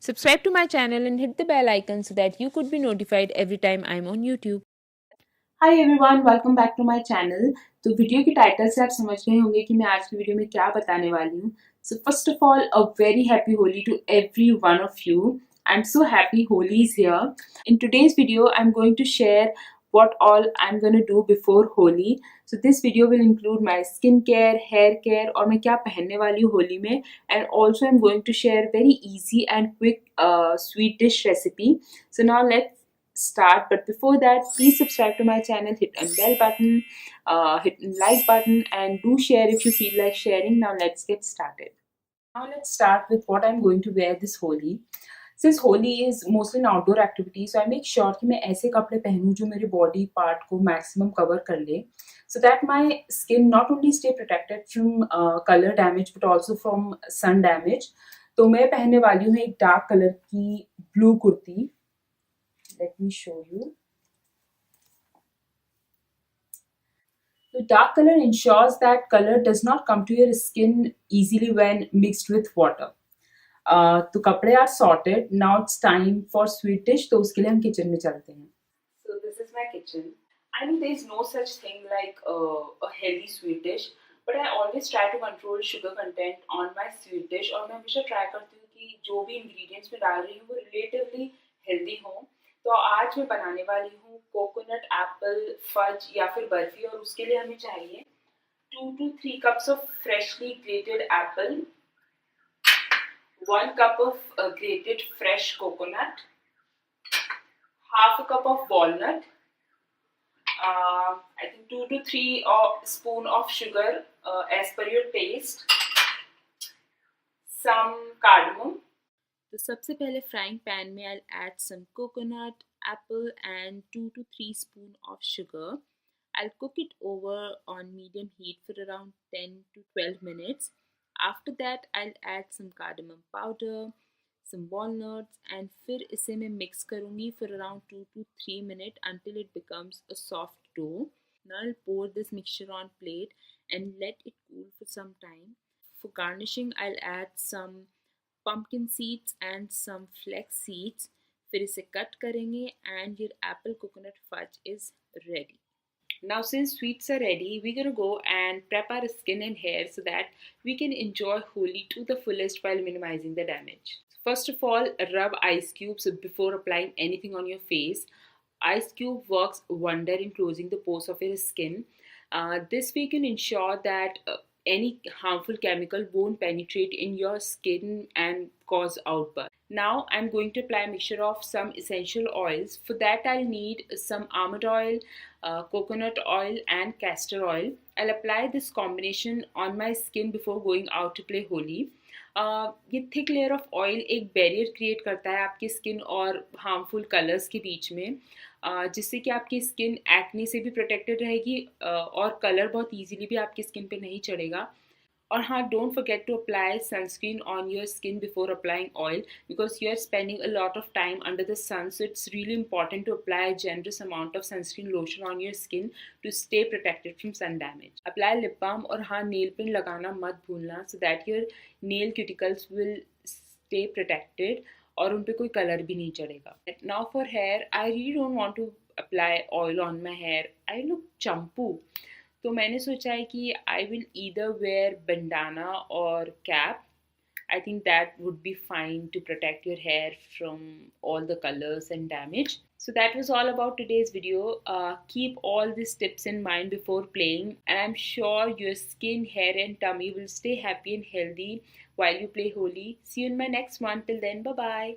Subscribe to my channel and hit the bell icon so that you could be notified every time I'm on YouTube. Hi everyone, welcome back to my channel. तो video के title से आप समझ गए होंगे कि मैं आज की वीडियो में क्या बताने वाली हूँ। So first of all, a very happy Holi to every one of you. I am so happy Holi is here. In today's video I am going to share what all I'm going to do before Holi. So this video will include my skin care, hair care और मैं क्या पहनने वाली हूँ होली में, and also I'm going to share very easy and quick sweet dish recipe. So now let's start, but before that, please subscribe to my channel, hit on bell button, hit on like button, and do share if you feel like sharing. Now let's get started. Now let's start with what I'm going to wear this Holi. Since Holi is mostly an outdoor activity, so I make sure कि मैं ऐसे कपड़े पहनूं जो मेरे body part को maximum cover कर ले, so that my skin not only stay protected from color damage but also from sun damage. तो मैं पहनने वाली हूँ एक dark color की blue kurti. Let me show you. The dark color ensures that color does not come to your skin easily when mixed with water. तो कपड़े are sorted. Now it's time for sweet dish. तो उसके लिए हम kitchen में चलते हैं. So this is my kitchen. I mean, there is no such thing like a healthy sweet dish, but I always try to control sugar content on my sweet dish. और मैं हमेशा ट्राई करती हूँ कि जो भी इंग्रेडिएंट्स मैं डाल रही हूँ वो रिलेटिवली हेल्दी हों. तो आज मैं बनाने वाली हूँ कोकोनट एप्पल फज या फिर बर्फी, और उसके लिए हमें चाहिए 2 to 3 cups of freshly grated apple, 1 cup of grated fresh coconut, half a cup of walnut, I think 2 to 3 spoon of sugar as per your taste, some cardamom. तो सबसे पहले फ्राइंग पैन में I'll add some coconut, apple and 2 to 3 spoon of sugar. I'll cook it over on medium heat for around 10 to 12 minutes. After that I'll add some cardamom powder, some walnuts, and फिर इसे मैं mix करूँगी for around 2 to 3 minutes until it becomes a soft dough. Now I'll pour this mixture on plate and let it cool for some time. For garnishing I'll add some pumpkin seeds and some flax seeds. फिर इसे cut करेंगे and your apple coconut fudge is ready. Now since sweets are ready, we're gonna go and prep our skin and hair so that we can enjoy Holi to the fullest while minimizing the damage. First of all, rub ice cubes before applying anything on your face. Ice cube works wonder in closing the pores of your skin. This way you can ensure that any harmful chemical won't penetrate in your skin and cause outburst. Now I'm going to apply a mixture of some essential oils. For that I'll need some almond oil, coconut oil and castor oil. I'll apply this combination on my skin before going out to play Holi. ये thick layer of oil एक barrier create करता है आपकी skin और harmful colours के बीच में, जिससे कि आपकी स्किन एक्ने से भी प्रोटेक्टेड रहेगी और कलर बहुत इजीली भी आपकी स्किन पे नहीं चढ़ेगा. और हाँ, don't forget to apply sunscreen on your skin before applying oil because you are spending a lot of time under the sun, so it's really important to apply a generous amount of sunscreen lotion on your skin to stay protected from sun damage. Apply lip balm और हाँ, nail paint लगाना मत भूलना so that your nail cuticles will stay protected और उन पे कोई colour भी नहीं चढ़ेगा. Now for hair, I really don't want to apply oil on my hair. I look चंपू. तो मैंने सोचा है कि I will either wear bandana और cap. I think that would be fine to protect your hair from all the colors and damage. So that was all about today's video. Keep all these tips in mind before playing, and I'm sure your skin, hair and tummy will stay happy and healthy while you play Holi. See you in my next one. Till then, bye bye.